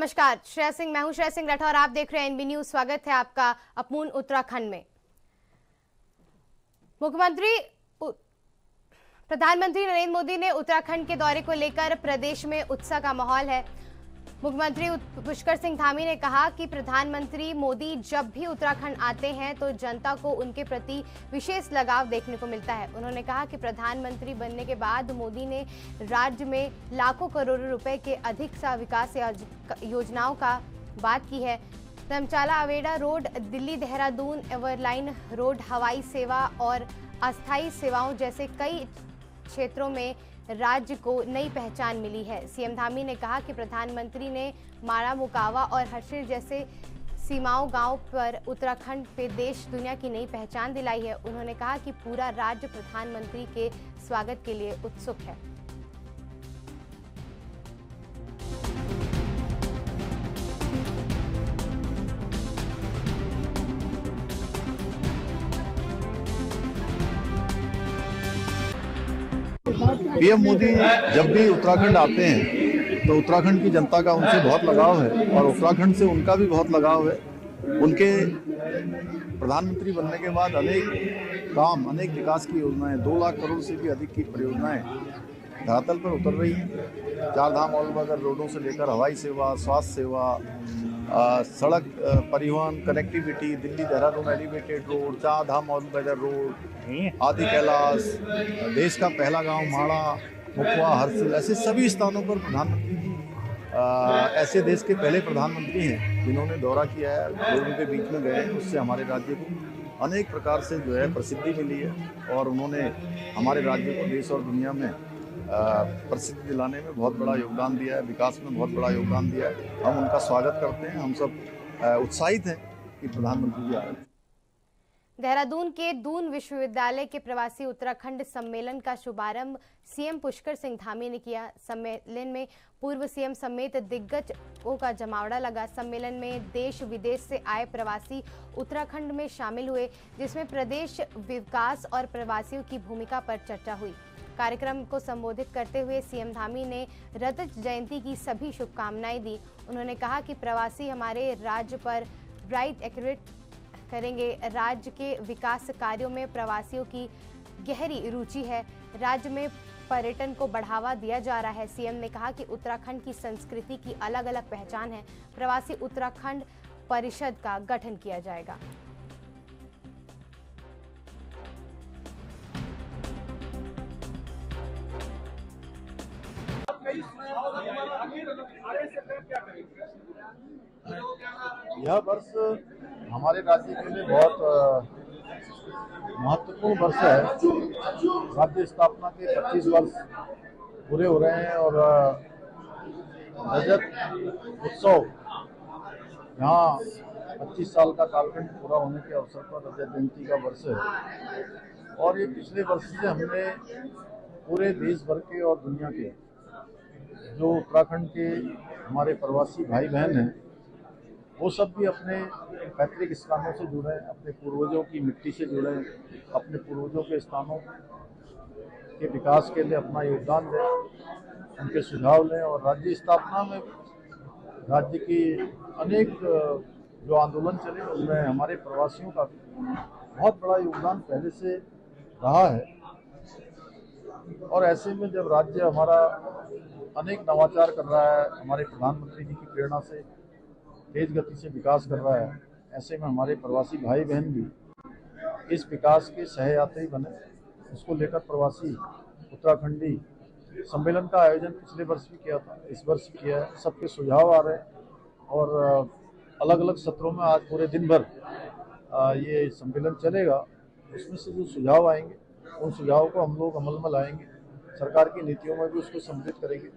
नमस्कार, मैं हूं श्रेया सिंह राठौर और आप देख रहे हैं एनबी न्यूज। स्वागत है आपका अपूर्ण उत्तराखंड में। प्रधानमंत्री नरेंद्र मोदी ने उत्तराखंड के दौरे को लेकर प्रदेश में उत्साह का माहौल है। मुख्यमंत्री पुष्कर सिंह धामी ने कहा कि प्रधानमंत्री मोदी जब भी उत्तराखंड आते हैं तो जनता को उनके प्रति विशेष लगाव देखने को मिलता है। उन्होंने कहा कि प्रधानमंत्री बनने के बाद मोदी ने राज्य में लाखों करोड़ रुपए के अधिक सा विकास योजनाओं का बात की है। धर्मशाला अवेड़ा रोड, दिल्ली देहरादून एवरलाइन रोड, हवाई सेवा और अस्थायी सेवाओं जैसे कई क्षेत्रों में राज्य को नई पहचान मिली है। सीएम धामी ने कहा कि प्रधानमंत्री ने माड़ा, मुकावा और हर्षिल जैसे सीमाओं गांव पर उत्तराखंड पे देश दुनिया की नई पहचान दिलाई है। उन्होंने कहा कि पूरा राज्य प्रधानमंत्री के स्वागत के लिए उत्सुक है। पीएम मोदी जब भी उत्तराखंड आते हैं तो उत्तराखंड की जनता का उनसे बहुत लगाव है और उत्तराखंड से उनका भी बहुत लगाव है। उनके प्रधानमंत्री बनने के बाद अनेक काम, अनेक विकास की योजनाएं, 2 लाख करोड़ से भी अधिक की परियोजनाएं धरातल पर उतर रही हैं। 4 धाम ऑल वेदर रोडों से लेकर हवाई सेवा, स्वास्थ्य सेवा, सड़क परिवहन connectivity, Delhi Dehradun elevated road, 4 धाम ऑल वेदर रोड, आदि कैलाश, देश का पहला गांव माड़ा, मुखवा, हर्षिल, ऐसे सभी स्थानों पर प्रधानमंत्री जी ऐसे देश के पहले प्रधानमंत्री हैं जिन्होंने दौरा किया है, लोगों के बीच में गए। उससे हमारे राज्य को अनेक प्रकार से जो है प्रसिद्धि मिली है और उन्होंने हमारे राज्य को देश और दुनिया में प्रसिद्धि दिलाने में बहुत बड़ा योगदान दिया है, विकास में बहुत बड़ा योगदान दिया है। हम उनका स्वागत करते हैं। हम सब उत्साहित हैं कि प्रधानमंत्री जी आ रहे हैं। देहरादून के दून विश्वविद्यालय के प्रवासी उत्तराखंड सम्मेलन का शुभारंभ सीएम पुष्कर सिंह धामी ने किया। सम्मेलन में पूर्व सीएम समेत दिग्गजों का जमावड़ा लगा। सम्मेलन में देश विदेश से आए प्रवासी उत्तराखंड में शामिल हुए, जिसमें प्रदेश विकास और प्रवासियों की भूमिका पर चर्चा हुई। कार्यक्रम को संबोधित करते हुए सीएम धामी ने रजत जयंती की सभी शुभकामनाएं दी। उन्होंने कहा कि प्रवासी हमारे राज्य पर ब्राइट एक्यूरेट करेंगे। राज्य के विकास कार्यों में प्रवासियों की गहरी रुचि है। राज्य में पर्यटन को बढ़ावा दिया जा रहा है। सीएम ने कहा कि उत्तराखंड की संस्कृति की अलग अलग पहचान है। प्रवासी उत्तराखंड परिषद का गठन किया जाएगा। यह वर्ष हमारे राज्य के लिए बहुत महत्वपूर्ण वर्ष है। राज्य स्थापना के 25 वर्ष पूरे हो रहे हैं और रजत उत्सव यहाँ 25 साल का कालखंड पूरा होने के अवसर पर रजत जयंती का वर्ष है। और ये पिछले वर्ष से हमने पूरे देश भर के और दुनिया के जो उत्तराखंड के हमारे प्रवासी भाई बहन हैं, वो सब भी अपने पैतृक स्थानों से जुड़े, अपने पूर्वजों की मिट्टी से जुड़े, अपने पूर्वजों के स्थानों के विकास के लिए अपना योगदान दें, उनके सुझाव लें। और राज्य स्थापना में राज्य की अनेक जो आंदोलन चले उनमें हमारे प्रवासियों का बहुत बड़ा योगदान पहले से रहा है। और ऐसे में जब राज्य हमारा अनेक नवाचार कर रहा है, हमारे प्रधानमंत्री जी की प्रेरणा से तेज गति से विकास कर रहा है, ऐसे में हमारे प्रवासी भाई बहन भी इस विकास के सहयात्री बने। उसको लेकर प्रवासी उत्तराखंडी सम्मेलन का आयोजन पिछले वर्ष भी किया था, इस वर्ष भी किया है। सबके सुझाव आ रहे हैं और अलग अलग सत्रों में आज पूरे दिन भर ये सम्मेलन चलेगा। उसमें से जो सुझाव आएंगे उन सुझावों को हम लोग अमल में लाएंगे, सरकार की नीतियों में भी उसको सम्मिलित करेंगे।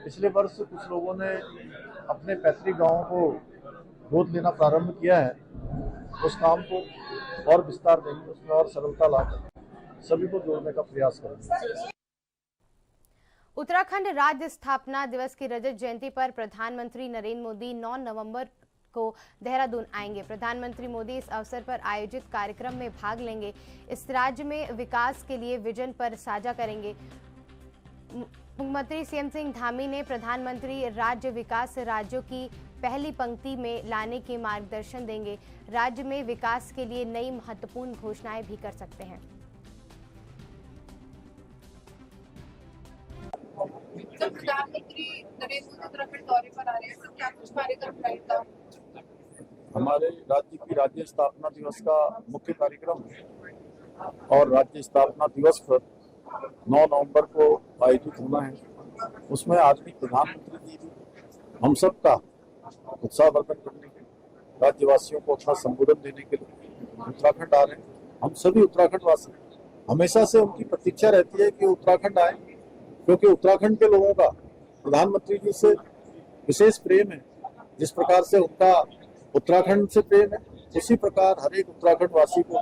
पिछले वर्ष कुछ लोगों ने अपने पैतृक गांवों को गोद लेना प्रारंभ किया है, उस काम को और विस्तार देंगे, उसमें और सरलता लाकर सभी को जोड़ने का प्रयास करेंगे। उत्तराखंड राज्य स्थापना दिवस की रजत जयंती पर प्रधानमंत्री नरेंद्र मोदी 9 नवंबर को देहरादून आएंगे। प्रधानमंत्री मोदी इस अवसर पर आयोजित कार्यक्रम में भाग लेंगे। इस राज्य में विकास के लिए विजन पर साझा करेंगे। मुख्यमंत्री सीएम सिंह धामी ने प्रधानमंत्री राज्य विकास राज्यों की पहली पंक्ति में लाने के मार्गदर्शन देंगे। राज्य में विकास के लिए नई महत्वपूर्ण घोषणाएं भी कर सकते हैं। जब प्रधानमंत्री नरेंद्र मोदी उत्तराखंड दौरे पर आ रहे हैं तो क्या कुछ कार्यक्रम रहेगा? हमारे राज्य की राज्य स्थापना दिवस का मुख्य कार्यक्रम है और राज्य स्थापना दिवस पर 9 नवंबर को आयोजित होना है। उसमें आदरणीय प्रधानमंत्री जी भी हम सब का उत्साहवर्धन करने के लिए, राज्यवासियों को अपना संबोधन देने के लिए उत्तराखंड आ रहे हैं। हम सभी उत्तराखंड वासी हमेशा से उनकी प्रतीक्षा रहती है कि उतराखंड आए, क्योंकि उत्तराखंड के लोगों का प्रधानमंत्री जी से विशेष प्रेम है। जिस प्रकार से उनका उत्तराखंड से प्रेम है, उसी प्रकार हर एक उत्तराखंड वासी को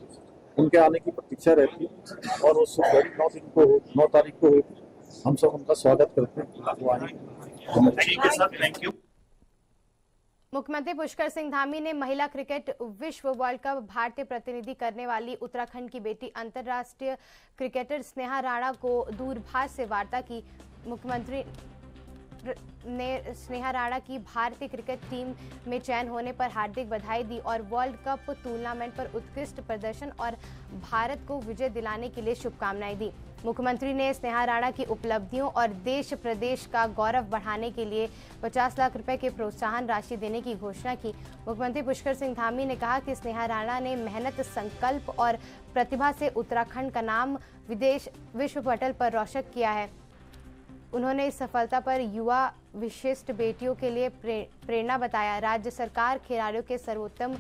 उनके आने की प्रतीक्षा रहती है और उस घड़ी 9 तारीख को हम सब उनका स्वागत करते हैं। वो आएंगे। ठीक है सर, थैंक यू। मुख्यमंत्री पुष्कर सिंह धामी ने महिला क्रिकेट विश्व वर्ल्ड कप भारतीय प्रतिनिधि करने वाली उत्तराखंड की बेटी अंतर्राष्ट्रीय क्रिकेटर स्नेहा राणा को दूरभाष से वार्ता की। मुख्यमंत्री ने स्नेहा राणा की भारतीय क्रिकेट टीम में चयन होने पर हार्दिक बधाई दी और वर्ल्ड कप टूर्नामेंट पर उत्कृष्ट प्रदर्शन और भारत को विजय दिलाने के लिए शुभकामनाएं दी। मुख्यमंत्री ने स्नेहा राणा की उपलब्धियों और देश प्रदेश का गौरव बढ़ाने के लिए 50 लाख रुपए की प्रोत्साहन राशि देने की घोषणा की। मुख्यमंत्री पुष्कर सिंह धामी ने कहा कि स्नेहा राणा ने मेहनत, संकल्प और प्रतिभा से उत्तराखंड का नाम विश्व पटल पर रोशन किया है। उन्होंने इस सफलता पर युवा विशिष्ट बेटियों के लिए प्रेरणा बताया। राज्य सरकार खिलाड़ियों के सर्वोत्तम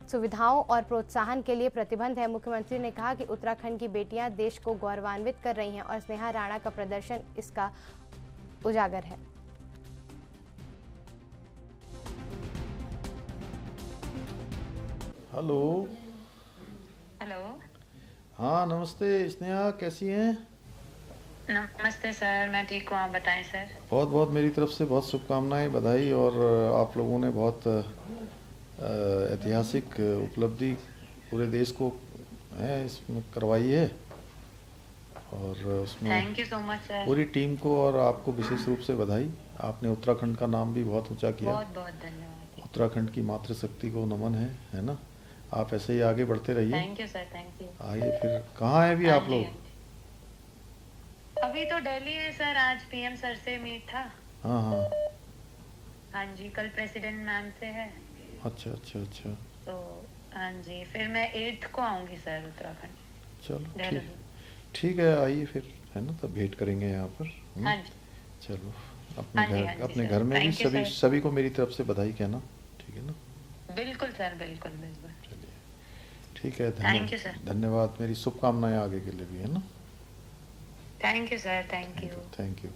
सुविधाओं और प्रोत्साहन के लिए प्रतिबद्ध है। मुख्यमंत्री ने कहा कि उत्तराखंड की बेटियां देश को गौरवान्वित कर रही हैं और स्नेहा राणा का प्रदर्शन इसका उजागर है। हेलो। हेलो। हाँ नमस्ते स्नेहा, कैसी हैं? नमस्ते सर, मैं ठीक हूँ, आप बताएं सर। बहुत बहुत मेरी तरफ से बहुत शुभकामनाएं, बधाई। और आप लोगों ने बहुत ऐतिहासिक उपलब्धि पूरे देश को है इसमें करवाई है और उसमें thank you so much sir. पूरी टीम को और आपको विशेष रूप से बधाई। आपने उत्तराखंड का नाम भी बहुत ऊंचा किया। बहुत बहुत धन्यवाद। उत्तराखंड की मातृशक्ति को नमन है ना। आप ऐसे ही आगे बढ़ते रहिए। Thank you sir, thank you. आइए फिर, कहाँ हैं अभी आप लोग? अभी तो दिल्ली है सर, आज पीएम सर से मीट था। हाँ हाँ। हाँ जी, कल प्रेसिडेंट मैम से है। अच्छा अच्छा अच्छा। तो हाँ जी, फिर मैं 8th को आऊंगी सर उत्तराखंड। चलो ठीक है, आइए फिर, है ना, तब भेंट करेंगे यहाँ पर। हाँ जी। चलो हाँ जी, हाँ जी अपने सर। घर में भी Thank you, sir। सभी को मेरी तरफ से बधाई कहना, ठीक है ना? बिल्कुल सर, बिल्कुल बिल्कुल। चलिए ठीक है, Thank you, sir। धन्यवाद। मेरी शुभकामनाएं आगे के लिए भी, है ना? Thank you sir, thank you. Thank you.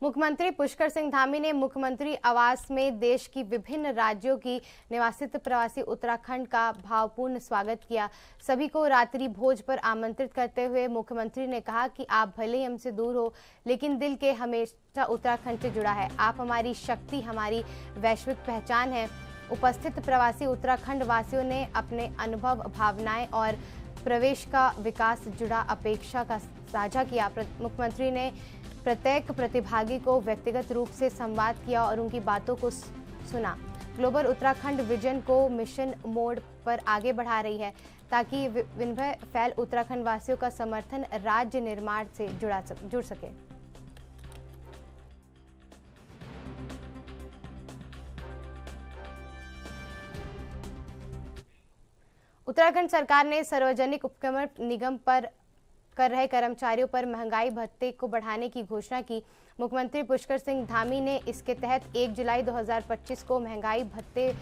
मुख्यमंत्री पुष्कर सिंह धामी ने मुख्यमंत्री आवास में देश की विभिन्न राज्यों की निवासित प्रवासी उत्तराखंड का भावपूर्ण स्वागत किया। सभी को रात्रि भोज पर आमंत्रित करते हुए मुख्यमंत्री ने कहा कि आप भले ही हमसे दूर हो, लेकिन दिल के हमेशा उत्तराखंड से जुड़ा है। आप हमारी शक्ति, हमारी वैश्विक पहचान है। उपस्थित प्रवासी उत्तराखंड वासियों ने अपने अनुभव, भावनाएं और प्रवेश का विकास जुड़ा अपेक्षा का साझा किया। मुख्यमंत्री ने प्रत्येक प्रतिभागी को व्यक्तिगत रूप से संवाद किया और उनकी बातों को सुना। ग्लोबल उत्तराखंड विजन को मिशन मोड पर आगे बढ़ा रही है ताकि विनम्र फैल उत्तराखंड वासियों का समर्थन राज्य निर्माण से जुड़ सके। उत्तराखंड सरकार ने सार्वजनिक उपक्रम निगम पर कर रहे कर्मचारियों पर महंगाई भत्ते को बढ़ाने की घोषणा की। मुख्यमंत्री पुष्कर सिंह धामी ने इसके तहत 1 जुलाई 2025 को महंगाई भत्ते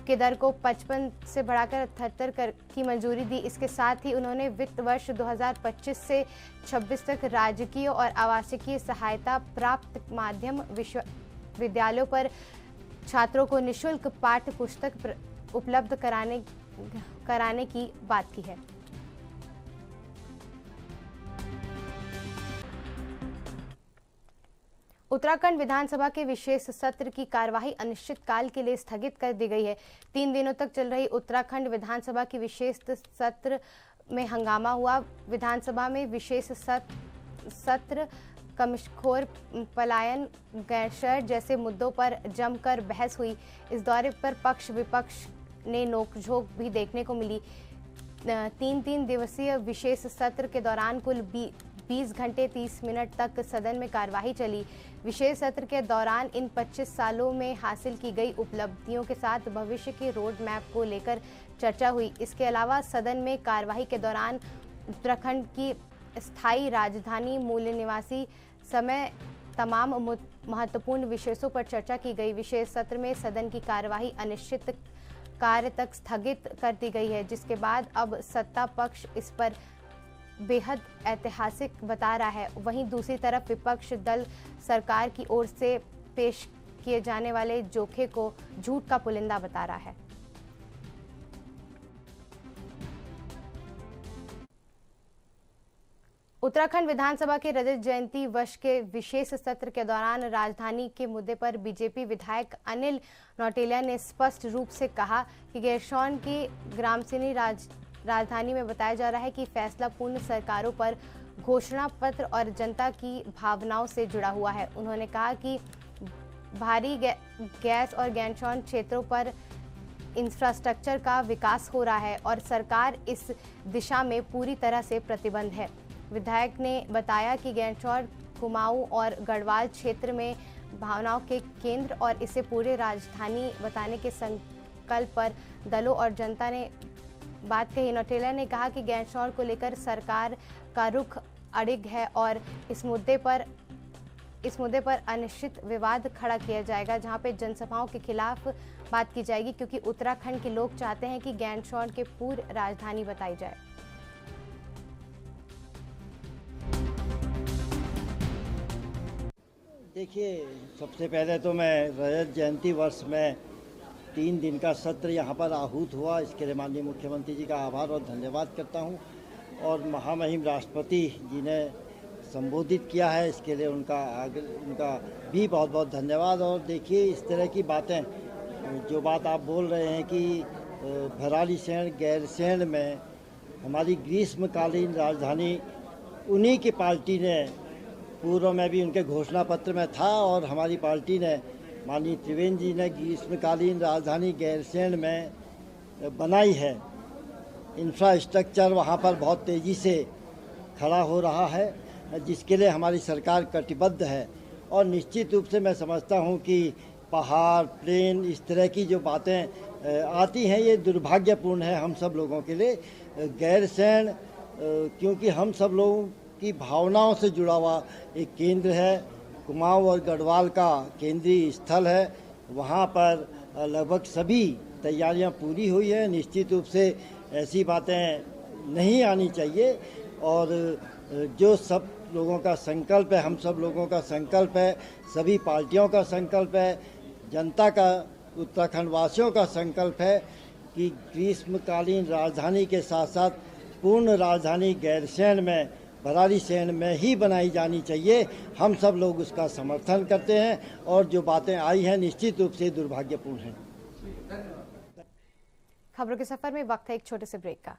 की दर को 55 से बढ़ाकर 78 की मंजूरी दी। इसके साथ ही उन्होंने वित्त वर्ष 2025 से 26 तक राजकीय और आवासीय सहायता प्राप्त माध्यम विश्वविद्यालयों पर छात्रों को निःशुल्क पाठ्य पुस्तक उपलब्ध कराने की बात की है। उत्तराखंड विधानसभा के विशेष सत्र की कार्यवाही अनिश्चितकाल के लिए स्थगित कर दी गई है। 3 दिनों तक चल रही उत्तराखंड विधानसभा की विशेष सत्र में हंगामा हुआ। विधानसभा में विशेष सत्र, कमिश्नखोर पलायन, गैरशर्त जैसे मुद्दों पर जमकर बहस हुई। इस दौरे पर पक्ष विपक्ष ने नोकझोंक भी देखने को मिली। 3 दिवसीय विशेष सत्र के दौरान कुल 20 घंटे 30 मिनट तक सदन में कार्यवाही चली। विशेष सत्र के दौरान इन 25 सालों में हासिल की गई उपलब्धियों के साथ भविष्य के रोड मैप को लेकर चर्चा हुई। इसके अलावा सदन में कार्यवाही के दौरान उत्तराखंड की स्थायी राजधानी, मूल निवासी समय तमाम महत्वपूर्ण विषयों पर चर्चा की गई। विशेष सत्र में सदन की कार्यवाही अनिश्चित कार्य तक स्थगित कर दी गई है, जिसके बाद अब सत्ता पक्ष इस पर बेहद ऐतिहासिक बता रहा है। वहीं दूसरी तरफ विपक्ष दल सरकार की ओर से पेश किए जाने वाले जोखे को झूठ का पुलिंदा बता रहा है। उत्तराखंड विधानसभा के रजत जयंती वर्ष के विशेष सत्र के दौरान राजधानी के मुद्दे पर बीजेपी विधायक अनिल नौटियाल ने स्पष्ट रूप से कहा कि गैरसैंण की ग्रामसिनी राजधानी में बताया जा रहा है कि फैसला पूर्ण सरकारों पर घोषणा पत्र और जनता की भावनाओं से जुड़ा हुआ है। उन्होंने कहा कि भारी गैस और गैरसैंण क्षेत्रों पर इंफ्रास्ट्रक्चर का विकास हो रहा है और सरकार इस दिशा में पूरी तरह से प्रतिबद्ध है। विधायक ने बताया कि गैरसैंण, कुमाऊं और गढ़वाल क्षेत्र में भावनाओं के केंद्र और इसे पूरे राजधानी बताने के संकल्प पर दलों और जनता ने बात कही। नौटियाल ने कहा कि गैरसैंण को लेकर सरकार का रुख अड़िग है और इस मुद्दे पर अनिश्चित विवाद खड़ा किया जाएगा, जहां पे जनसभाओं के खिलाफ बात की जाएगी, क्योंकि उत्तराखंड के लोग चाहते हैं कि गैरसैंण के पूर्व राजधानी बताई जाए। देखिए, सबसे पहले तो मैं रजत जयंती वर्ष में 3 दिन का सत्र यहाँ पर आहूत हुआ, इसके लिए माननीय मुख्यमंत्री जी का आभार और धन्यवाद करता हूँ, और महामहिम राष्ट्रपति जी ने संबोधित किया है, इसके लिए उनका भी बहुत बहुत धन्यवाद। और देखिए, इस तरह की बातें, जो बात आप बोल रहे हैं कि भराड़ीसैंण, गैरसैंण में हमारी ग्रीष्मकालीन राजधानी उन्हीं की पार्टी ने, पूर्व में भी उनके घोषणा पत्र में था, और हमारी पार्टी ने, माननीय त्रिवेंद्र जी ने ग्रीष्मकालीन राजधानी गैरसैंण में बनाई है। इंफ्रास्ट्रक्चर वहाँ पर बहुत तेज़ी से खड़ा हो रहा है, जिसके लिए हमारी सरकार कटिबद्ध है। और निश्चित रूप से मैं समझता हूँ कि पहाड़, प्लेन, इस तरह की जो बातें आती हैं, ये दुर्भाग्यपूर्ण है हम सब लोगों के लिए। गैरसैंण क्योंकि हम सब लोगों की भावनाओं से जुड़ा हुआ एक केंद्र है, कुमाऊं और गढ़वाल का केंद्रीय स्थल है, वहाँ पर लगभग सभी तैयारियां पूरी हुई हैं। निश्चित रूप से ऐसी बातें नहीं आनी चाहिए, और जो सब लोगों का संकल्प है, हम सब लोगों का संकल्प है, सभी पार्टियों का संकल्प है, जनता का, उत्तराखंड वासियों का संकल्प है कि ग्रीष्मकालीन राजधानी के साथ साथ पूर्ण राजधानी गैरसैंण में, भराड़ीसैंण में ही बनाई जानी चाहिए। हम सब लोग उसका समर्थन करते हैं, और जो बातें आई हैं निश्चित रूप से दुर्भाग्यपूर्ण हैं। खबरों के सफर में वक्त है एक छोटे से ब्रेक का।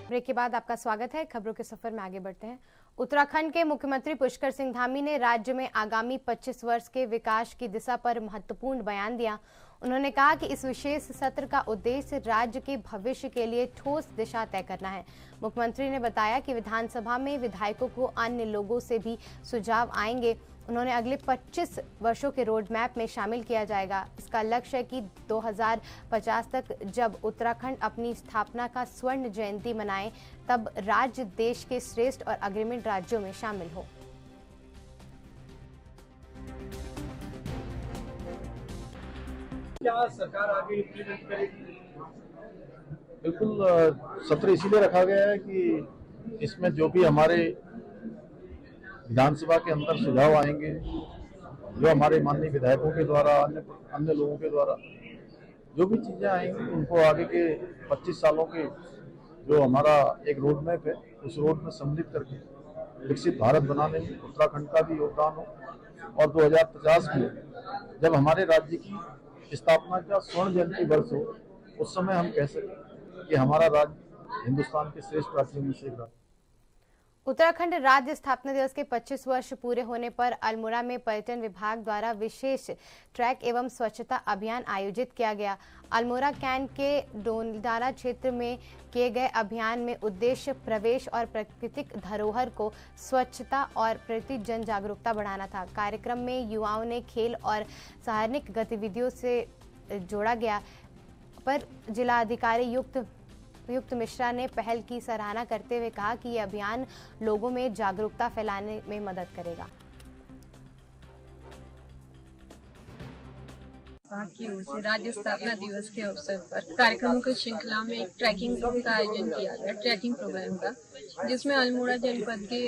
ब्रेक के बाद आपका स्वागत है। खबरों के सफर में आगे बढ़ते हैं। उत्तराखंड के मुख्यमंत्री पुष्कर सिंह धामी ने राज्य में आगामी 25 वर्ष के विकास की दिशा पर महत्वपूर्ण बयान दिया। उन्होंने कहा कि इस विशेष सत्र का उद्देश्य राज्य के भविष्य के लिए ठोस दिशा तय करना है। मुख्यमंत्री ने बताया कि विधानसभा में विधायकों को अन्य लोगों से भी सुझाव आएंगे। उन्होंने अगले 25 वर्षों के रोड मैप में शामिल किया जाएगा। इसका लक्ष्य है कि 2050 तक जब उत्तराखंड अपनी स्थापना का स्वर्ण जयंती मनाए, तब राज्य देश के श्रेष्ठ और अग्रणी राज्यों में शामिल हो। क्या सरकार आगे इम्प्लीमेंट करेगी? बिल्कुल, सत्र इसीलिए रखा गया है कि इसमें जो भी हमारे विधानसभा के अंदर सुझाव आएंगे, जो हमारे माननीय विधायकों के द्वारा, अन्य लोगों के द्वारा जो भी चीज़ें आएंगी, उनको आगे के 25 सालों के जो हमारा एक रोड मैप है, उस रोड में सम्मिलित करके विकसित भारत बनाने में उत्तराखंड का भी योगदान हो, और 2050 में जब हमारे राज्य की स्थापना का स्वर्ण जयंती वर्ष हो, उस समय हम कह सकें कि हमारा राज्य हिंदुस्तान के श्रेष्ठ राज्यों में से एक राज्य। उत्तराखंड राज्य स्थापना दिवस के 25 वर्ष पूरे होने पर अल्मोड़ा में पर्यटन विभाग द्वारा विशेष ट्रैक एवं स्वच्छता अभियान आयोजित किया गया। अल्मोड़ा कैंट के डोलडाना क्षेत्र में किए गए अभियान में उद्देश्य प्रवेश और प्राकृतिक धरोहर को स्वच्छता और प्रति जन जागरूकता बढ़ाना था। कार्यक्रम में युवाओं ने खेल और साहसिक गतिविधियों से जोड़ा गया पर जिला अधिकारी युक्त मिश्रा ने पहल की सराहना करते हुए कहा कि यह अभियान लोगों में जागरूकता फैलाने में मदद करेगा। की ओर से राज्य स्थापना दिवस के अवसर पर कार्यक्रमों की श्रृंखला में एक ट्रैकिंग का आयोजन किया गया, ट्रैकिंग प्रोग्राम का, जिसमें अल्मोड़ा जनपद के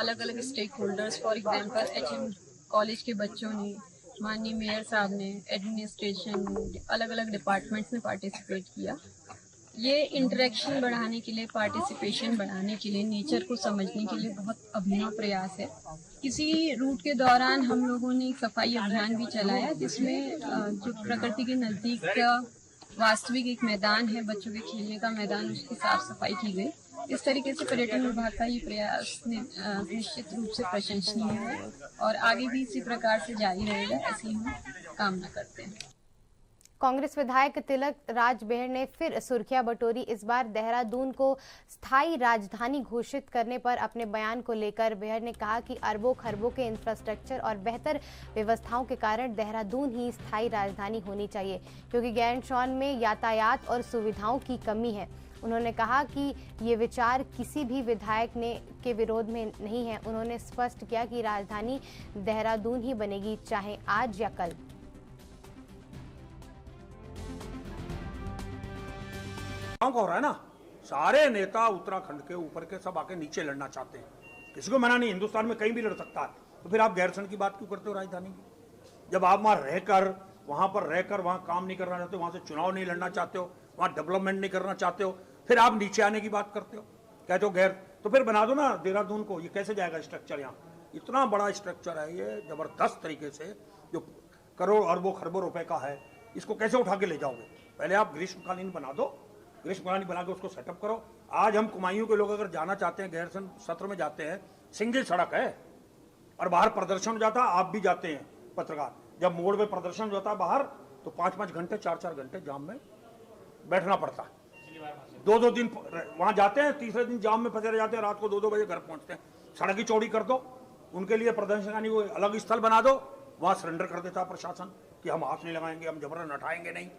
अलग अलग stakeholders, for example HM college के बच्चों ने, माननीय मेयर साहब ने, एडमिनिस्ट्रेशन, अलग अलग डिपार्टमेंट्स ने पार्टिसिपेट किया। ये इंटरेक्शन बढ़ाने के लिए, पार्टिसिपेशन बढ़ाने के लिए, नेचर को समझने के लिए बहुत अभिनव प्रयास है। किसी रूट के दौरान हम लोगों ने एक सफाई अभियान भी चलाया, जिसमें जो प्रकृति के नज़दीक का वास्तविक एक मैदान है, बच्चों के खेलने का मैदान, उसकी साफ सफाई की गई। इस तरीके से पर्यटन विभाग का ये प्रयास निश्चित रूप से प्रशंसनीय है और आगे भी इसी प्रकार से जारी रहेगा, ऐसी हम कामना करते हैं। कांग्रेस विधायक तिलक राज बेहर ने फिर सुर्खियां बटोरी। इस बार देहरादून को स्थायी राजधानी घोषित करने पर अपने बयान को लेकर बेहर ने कहा कि अरबों खरबों के इंफ्रास्ट्रक्चर और बेहतर व्यवस्थाओं के कारण देहरादून ही स्थायी राजधानी होनी चाहिए, क्योंकि गैरसैंण में यातायात और सुविधाओं की कमी है। उन्होंने कहा कि ये विचार किसी भी विधायक के विरोध में नहीं है। उन्होंने स्पष्ट किया कि राजधानी देहरादून ही बनेगी, चाहे आज या कल। गाँव का हो रहा है ना, सारे नेता उत्तराखंड के ऊपर के सब आके नीचे लड़ना चाहते हैं। किसी को मना नहीं, हिंदुस्तान में कहीं भी लड़ सकता है। तो फिर आप गैरसैंण की बात क्यों करते हो राजधानी की? जब आप वहां पर रहकर वहां काम नहीं करना चाहते हो, वहां से चुनाव नहीं लड़ना चाहते हो, वहां डेवलपमेंट नहीं करना चाहते हो, फिर आप नीचे आने की बात करते हो, कहते हो तो फिर बना दो ना देहरादून को। ये कैसे जाएगा स्ट्रक्चर? यहाँ इतना बड़ा स्ट्रक्चर है, ये जबरदस्त तरीके से, जो करोड़ अरबों खरबों रुपए का है, इसको कैसे उठा के ले जाओगे? पहले आप ग्रीष्मकालीन बना दो, ग्रीष्मकालीन बना के उसको सेटअप करो। आज हम कुमायूं के लोग अगर जाना चाहते हैं, गैरसैंण सत्र में जाते हैं, सिंगल सड़क है और बाहर प्रदर्शन हो जाता है, आप भी जाते हैं पत्रकार, जब मोड़ में प्रदर्शन हो जाता है बाहर, तो 5-5 घंटे 4-4 घंटे जाम में बैठना पड़ता है। 2-2 दिन वहां जाते हैं, तीसरे दिन जाम में फंसे रह जाते हैं, रात को 2-2 बजे घर पहुंचते हैं। सड़क ही चौड़ी कर दो, उनके लिए प्रदर्शन वो अलग स्थल बना दो, वहां सरेंडर कर देता प्रशासन कि हम हाथ नहीं लगाएंगे, हम जबरन हटाएंगे नहीं।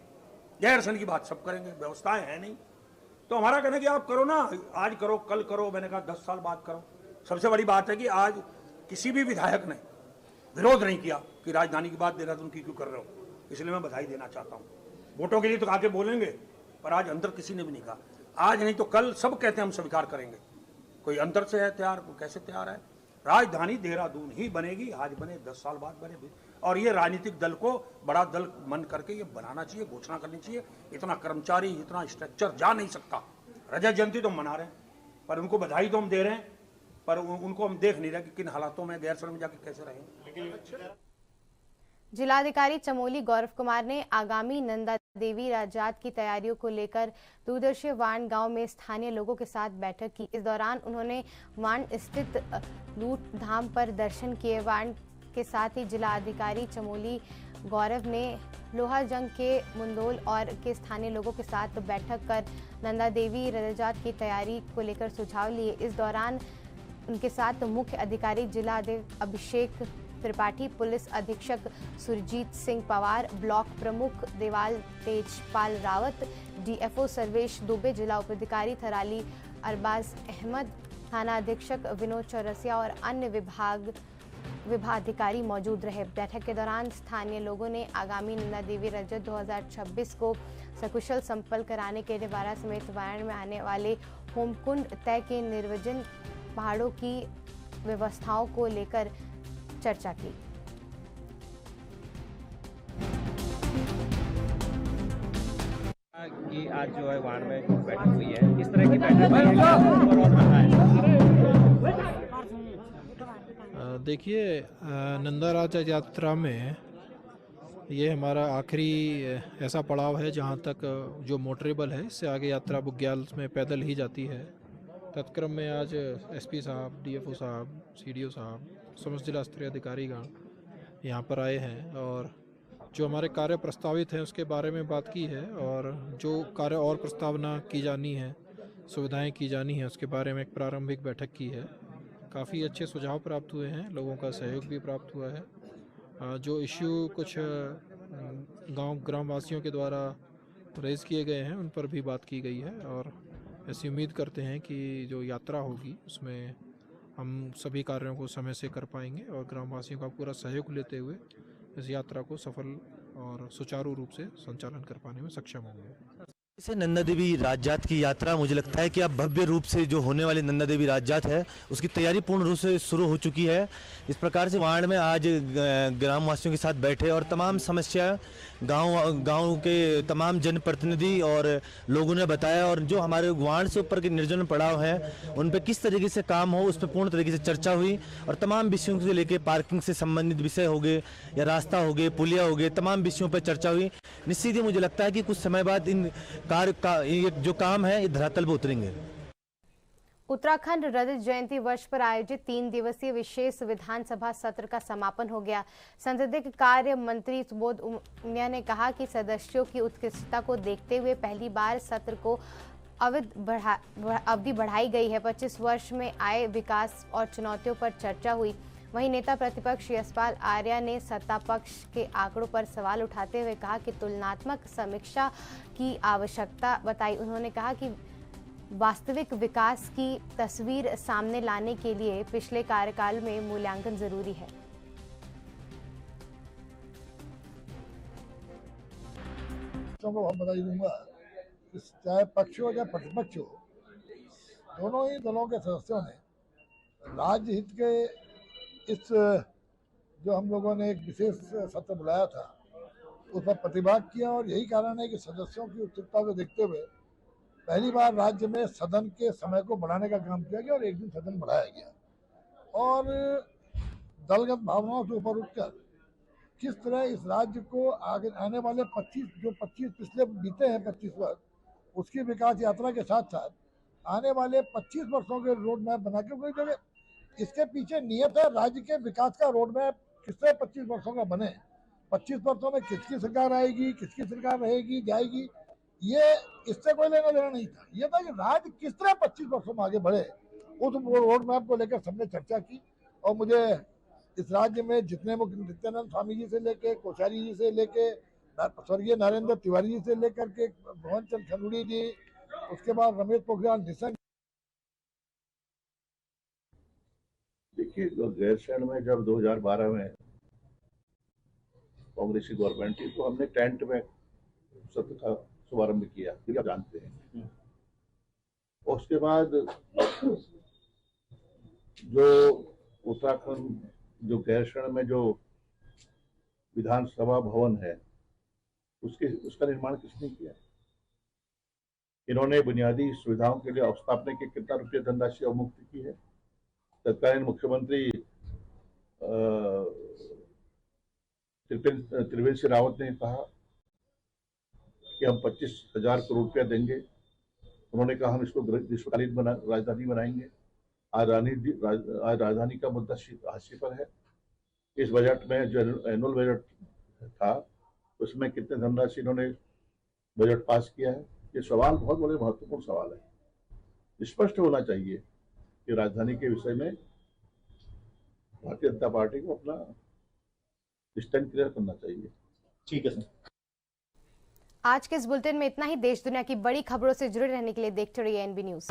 गैरसैंण की बात सब करेंगे, व्यवस्थाएं है नहीं। तो हमारा कहना कि आप करो ना, आज करो, कल करो, मैंने कहा 10 साल बाद करो। सबसे बड़ी बात है कि आज किसी भी विधायक ने विरोध नहीं किया कि राजधानी की बात देहरादून की क्यों कर रहे हो, इसलिए मैं बधाई देना चाहता हूँ। वोटों के लिए तो आके बोलेंगे, पर आज अंदर किसी ने भी नहीं कहा। आज नहीं तो कल सब कहते हैं हम स्वीकार करेंगे। कोई अंदर से है तैयार, कोई कैसे तैयार है। राजधानी देहरादून ही बनेगी, आज बने 10 साल बाद बने। और ये राजनीतिक दल को बड़ा दल मन करके ये बनाना चाहिए, घोषणा करनी चाहिए। इतना कर्मचारी, इतना स्ट्रक्चर जा नहीं सकता। रजत जयंती तो हम मना रहे हैं, पर उनको बधाई तो हम दे रहे हैं, पर उनको हम देख नहीं रहे कि किन हालातों में गैरसैंण में जाके कैसे रहेंगे। जिलाधिकारी चमोली गौरव कुमार ने आगामी नंदा देवी राजात की तैयारियों को लेकर दूरदर्शी वाण गांव में स्थानीय लोगों के साथ बैठक की। इस दौरान उन्होंने वाण स्थित लूट धाम पर दर्शन किए। वाण के साथ ही जिलाधिकारी चमोली गौरव ने लोहा जंग के मुंदोल और के स्थानीय लोगों के साथ बैठक कर नंदा देवी राजात की तैयारी को लेकर सुझाव लिए। इस दौरान उनके साथ मुख्य अधिकारी जिला अभिषेक त्रिपाठी, पुलिस अधीक्षक सुरजीत सिंह पवार, ब्लॉक प्रमुख देवाल तेजपाल रावत, डीएफओ सर्वेश दुबे, जिला उपाधिकारी थराली अरबाज अहमद, थाना अधीक्षक विनोद चौरसिया और अन्य विभागाधिकारी मौजूद रहे। बैठक के दौरान स्थानीय लोगों ने आगामी नंदा देवी रजत 2026 को सकुशल संपन्न कराने के निवारा समेत वाराणसी में आने वाले होमकुंड तय के निर्वचन पहाड़ों की व्यवस्थाओं को लेकर चर्चा की। कि आज जो है वार्ड में बैठक हुई है, इस तरह की बैठक हुई है, देखिए, नंदा यात्रा में ये हमारा आखिरी ऐसा पड़ाव है जहाँ तक जो मोटरेबल है, इससे आगे यात्रा बुग्याल में पैदल ही जाती है। तत्क्रम में आज एसपी साहब, डीएफओ साहब, सीडीओ साहब, समस्त जिला स्तरीय अधिकारीगण यहाँ पर आए हैं और जो हमारे कार्य प्रस्तावित हैं उसके बारे में बात की है और जो कार्य और प्रस्तावना की जानी है, सुविधाएं की जानी है, उसके बारे में एक प्रारंभिक बैठक की है। काफ़ी अच्छे सुझाव प्राप्त हुए हैं, लोगों का सहयोग भी प्राप्त हुआ है। जो इश्यू कुछ ग्रामवासियों के द्वारा रेज़ किए गए हैं उन पर भी बात की गई है और ऐसी उम्मीद करते हैं कि जो यात्रा होगी उसमें हम सभी कार्यों को समय से कर पाएंगे और ग्रामवासियों का पूरा सहयोग लेते हुए इस यात्रा को सफल और सुचारू रूप से संचालन कर पाने में सक्षम होंगे। जैसे नंदा देवी राजजात की यात्रा, मुझे लगता है कि अब भव्य रूप से जो होने वाली नंदा देवी राजजात है उसकी तैयारी पूर्ण रूप से शुरू हो चुकी है। इस प्रकार से वार्ड में आज ग्रामवासियों के साथ बैठे और तमाम समस्या गांव के तमाम जनप्रतिनिधि और लोगों ने बताया और जो हमारे वार्ड से ऊपर के निर्जन पड़ाव हैं उन पर किस तरीके से काम हो उस पर पूर्ण तरीके से चर्चा हुई और तमाम विषयों से लेकर पार्किंग से संबंधित विषय हो गए या रास्ता हो गए, पुलिया हो गए, तमाम विषयों पर चर्चा हुई। निश्चित ही मुझे लगता है कि कुछ समय बाद इन कार्य का ये जो काम है ये धरातल पर उतरेंगे। उत्तराखंड रजत जयंती वर्ष पर आयोजित 3 दिवसीय विशेष विधानसभा सत्र का समापन हो गया। संसदीय कार्य मंत्री सुबोध उनियाल ने कहा कि सदस्यों की उत्कृष्टता को देखते हुए पहली बार सत्र को अवधि बढ़ाई गई है। 25 वर्ष में आए विकास और चुनौतियों पर चर्चा हुई। वहीं नेता प्रतिपक्ष यशपाल आर्या ने सत्ता पक्ष के आंकड़ों पर सवाल उठाते हुए कहा कि तुलनात्मक समीक्षा की आवश्यकता बताई। उन्होंने कहा कि वास्तविक विकास की तस्वीर सामने लाने के लिए पिछले कार्यकाल में मूल्यांकन जरूरी है। को हम बधाई दूंगा, चाहे पक्ष हो या प्रतिपक्ष हो, दोनों ही दलों के सदस्यों ने राज्य हित के इस जो हम लोगों ने एक विशेष सत्र बुलाया था उस पर प्रतिभाग किया और यही कारण है कि सदस्यों की उत्सुकता को देखते हुए पहली बार राज्य में सदन के समय को बढ़ाने का काम किया गया और एक दिन सदन बढ़ाया गया और दलगत भावनाओं से ऊपर उठकर किस तरह इस राज्य को आगे आने वाले 25 पिछले बीते हैं 25 वर्ष, उसकी विकास यात्रा के साथ साथ आने वाले 25 वर्षों के रोड मैप बना के कोई जगह इसके पीछे नियत है राज्य के विकास का रोड मैप किस तरह 25 वर्षों का बने। 25 वर्षों में किसकी सरकार आएगी, किसकी सरकार रहेगी, जाएगी, ये इससे कोई लेना देना नहीं था। ये था कि राज्य किस तरह 25 वर्षों में आगे बढ़े, उस रोड मैप को लेकर सबने चर्चा की और मुझे इस राज्य में जितने मुख्य नित्यानंद स्वामी जी से लेके, कोश्यारी जी से लेके, स्वर्गीय नरेंद्र तिवारी जी से लेकर के भवन चंद खंडूड़ी जी, उसके बाद रमेश पोखरियाल निशंक। देखिए, गैरसैंण में जब 2012 में कांग्रेस की गवर्नमेंट थी तो हमने टेंट में सत्र का शुभारंभ किया, आप जानते हैं। और उसके बाद जो उत्तराखंड जो गैरसैंण में जो विधानसभा भवन है उसका निर्माण किसने किया? इन्होंने बुनियादी सुविधाओं के लिए अवस्थापना के कितना रुपये धनराशि अवमुक्त की है। तत्कालीन मुख्यमंत्री त्रिवेंद्र सिंह रावत ने कहा कि हम 25,000 करोड़ रुपया देंगे। उन्होंने कहा हम इसको ग्रीष्मकालीन राजधानी बनाएंगे। आज राजधानी का मुद्दा हाशिए पर है। इस बजट में जो एनुअल बजट था उसमें कितने धनराशि इन्होंने बजट पास किया है? ये सवाल बहुत बड़े महत्वपूर्ण सवाल है। स्पष्ट होना चाहिए कि राजधानी के विषय में भारतीय जनता पार्टी को अपना स्टैंड क्लियर करना चाहिए। ठीक है सर। आज के इस बुलेटिन में इतना ही। देश दुनिया की बड़ी खबरों से जुड़े रहने के लिए देखते रहिए एनबी न्यूज।